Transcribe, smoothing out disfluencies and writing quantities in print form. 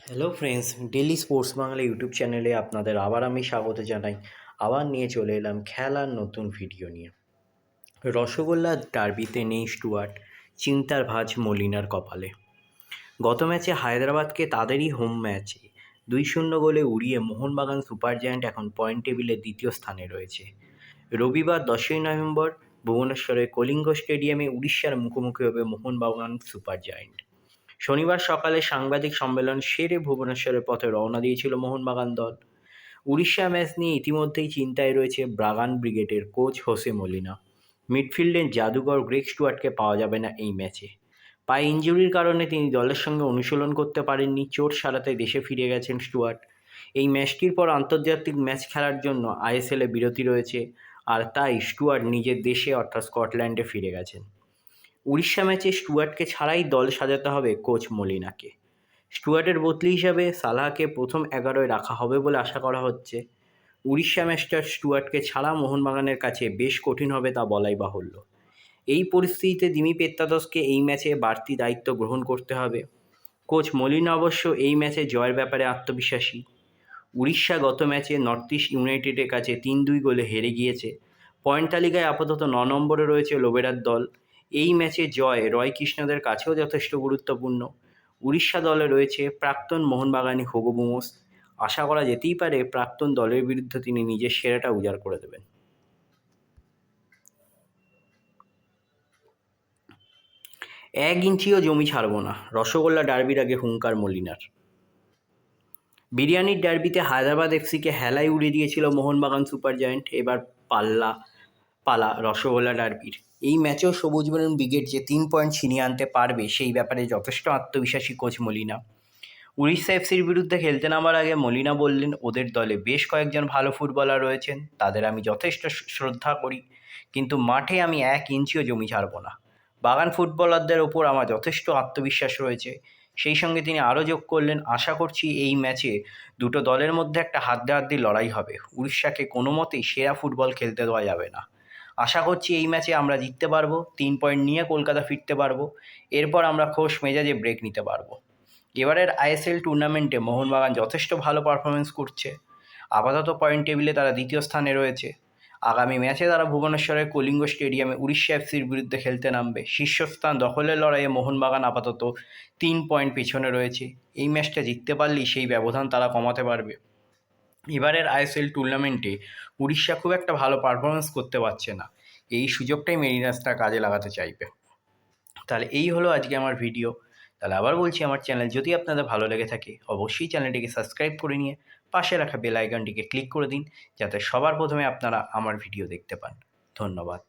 Hello friends, daily sports Bangla YouTube চ্যানেলে আপনাদের আবার আমি স্বাগত জানাই। আবার নিয়ে চলে এলাম খেলার নতুন ভিডিও নিয়ে। রসগোল্লার ডার্বিতে নেই স্টুয়ার্ট, চিন্তার ভাঁজ মলিনার কপালে। গত ম্যাচে হায়দ্রাবাদকে তাদেরই হোম ম্যাচে 2-0 গোলে উড়িয়ে মোহনবাগান সুপার জায়ান্ট এখন পয়েন্ট টেবিলে দ্বিতীয় স্থানে রয়েছে। রবিবার 10ই নভেম্বর ভুবনেশ্বরের কলিঙ্গ স্টেডিয়ামে উড়িষ্যার মুখোমুখি হবে মোহনবাগান সুপার জায়ান্ট। শনিবার সকালে সাংবাদিক সম্মেলন সেরে ভুবনেশ্বরের পথে রওনা দিয়েছিল মোহনবাগান দল। উড়িষ্যা ম্যাচ নিয়ে ইতিমধ্যেই চিন্তায় রয়েছে ব্রাগান ব্রিগেডের কোচ হোসে মলিনা। মিডফিল্ডের জাদুকর গ্রেগ স্টুয়ার্টকে পাওয়া যাবে না এই ম্যাচে। পায়ে ইনজুরির কারণে তিনি দলের সঙ্গে অনুশীলন করতে পারেননি। চোট সারাতে দেশে ফিরে গেছেন স্টুয়ার্ট। এই ম্যাচটির পর আন্তর্জাতিক ম্যাচ খেলার জন্য আইএসএলে বিরতি রয়েছে, আর তাই স্টুয়ার্ট নিজের দেশে অর্থাৎ স্কটল্যান্ডে ফিরে গেছেন। উড়িষ্যা ম্যাচে স্টুয়ার্টকে ছাড়াই দল সাজাতে হবে কোচ মলিনাকে। স্টুয়ার্টের বদলি হিসাবে সালাহকে প্রথম 11-য় রাখা হবে বলে আশা করা হচ্ছে। উড়িষ্যা ম্যাচটা স্টুয়ার্টকে ছাড়া মোহনবাগানের কাছে বেশ কঠিন হবে তা বলাই বাহুল্য। এই পরিস্থিতিতে দিমি পেত্তাদসকে এই ম্যাচে বাড়তি দায়িত্ব গ্রহণ করতে হবে। কোচ মলিনা অবশ্য এই ম্যাচে জয়ের ব্যাপারে আত্মবিশ্বাসী। উড়িষ্যা গত ম্যাচে নর্থ ইস্ট ইউনাইটেডের কাছে 3-2 গোলে হেরে গিয়েছে। পয়েন্ট তালিকায় আপাতত 9 নম্বরে রয়েছে লোবেরার দল। এই ম্যাচে জয় রয় কৃষ্ণদের কাছেও যথেষ্ট গুরুত্বপূর্ণ। উড়িষ্যা দলে রয়েছে প্রাক্তন মোহনবাগানি হুগো বুমোস। আশা করা যেতেই পারে প্রাক্তন দলের বিরুদ্ধে তিনি নিজের সেরাটা উজাড় করে দেবেন। 1 ইঞ্চিও জমি ছাড়ব না, রসগোল্লা ডার্বির আগে হুঙ্কার মলিনার। বিরিয়ানির ডার্বিতে হায়দ্রাবাদ এফসিকে হেলায় উড়িয়ে দিয়েছিল মোহনবাগান সুপার জায়ান্ট। এবার পালা রসগোল্লা ডার্বির। এই ম্যাচেও সবুজ বরণ ব্রিগেড যে 3 পয়েন্ট ছিনিয়ে আনতে পারবে সেই ব্যাপারে যথেষ্ট আত্মবিশ্বাসী কোচ মলিনা। উড়িষ্যা এফসির বিরুদ্ধে খেলতে নামার আগে মলিনা বললেন, ওদের দলে বেশ কয়েকজন ভালো ফুটবলার রয়েছেন, তাদের আমি যথেষ্ট শ্রদ্ধা করি, কিন্তু মাঠে আমি 1 ইঞ্চিও জমি ছাড়ব না। বাগান ফুটবলারদের ওপর আমার যথেষ্ট আত্মবিশ্বাস রয়েছে। সেই সঙ্গে তিনি আরও যোগ করলেন, আশা করছি এই ম্যাচে দুটো দলের মধ্যে একটা হাড্ডাহাড্ডি লড়াই হবে। উড়িষ্যাকে কোনো মতেই সেরা ফুটবল খেলতে দেওয়া যাবে না। আশা করছি এই ম্যাচে আমরা জিততে পারবো, 3 পয়েন্ট নিয়ে কলকাতা ফিরতে পারবো। এরপর আমরা খোশ মেজাজে ব্রেক নিতে পারবো। এবারের আইএসএল টুর্নামেন্টে মোহনবাগান যথেষ্ট ভালো পারফরমেন্স করছে। আপাতত পয়েন্ট টেবিলে তারা দ্বিতীয় স্থানে রয়েছে। আগামী ম্যাচে তারা ভুবনেশ্বরের কলিঙ্গ স্টেডিয়ামে উড়িষ্যা এফসির বিরুদ্ধে খেলতে নামবে। শীর্ষস্থান দখলের লড়াইয়ে মোহনবাগান আপাতত 3 পয়েন্ট পিছনে রয়েছে। এই ম্যাচটা জিততে পারলেই সেই ব্যবধান তারা কমাতে পারবে। এবারের আইএসএল টুর্নামেন্টে উড়িষ্যা খুব একটা ভালো পারফরমেন্স করতে পারছে না। এই সুযোগটাই মেরিনাসটা কাজে লাগাতে চাইবে। তাহলে এই হলো আজকে আমার ভিডিও। তাহলে আবার বলছি, আমার চ্যানেল যদি আপনাদের ভালো লেগে থাকে অবশ্যই চ্যানেলটিকে সাবস্ক্রাইব করে নিয়ে পাশে রাখা বেল আইকনটিকে ক্লিক করে দিন, যাতে সবার প্রথমে আপনারা আমার ভিডিও দেখতে পান। ধন্যবাদ।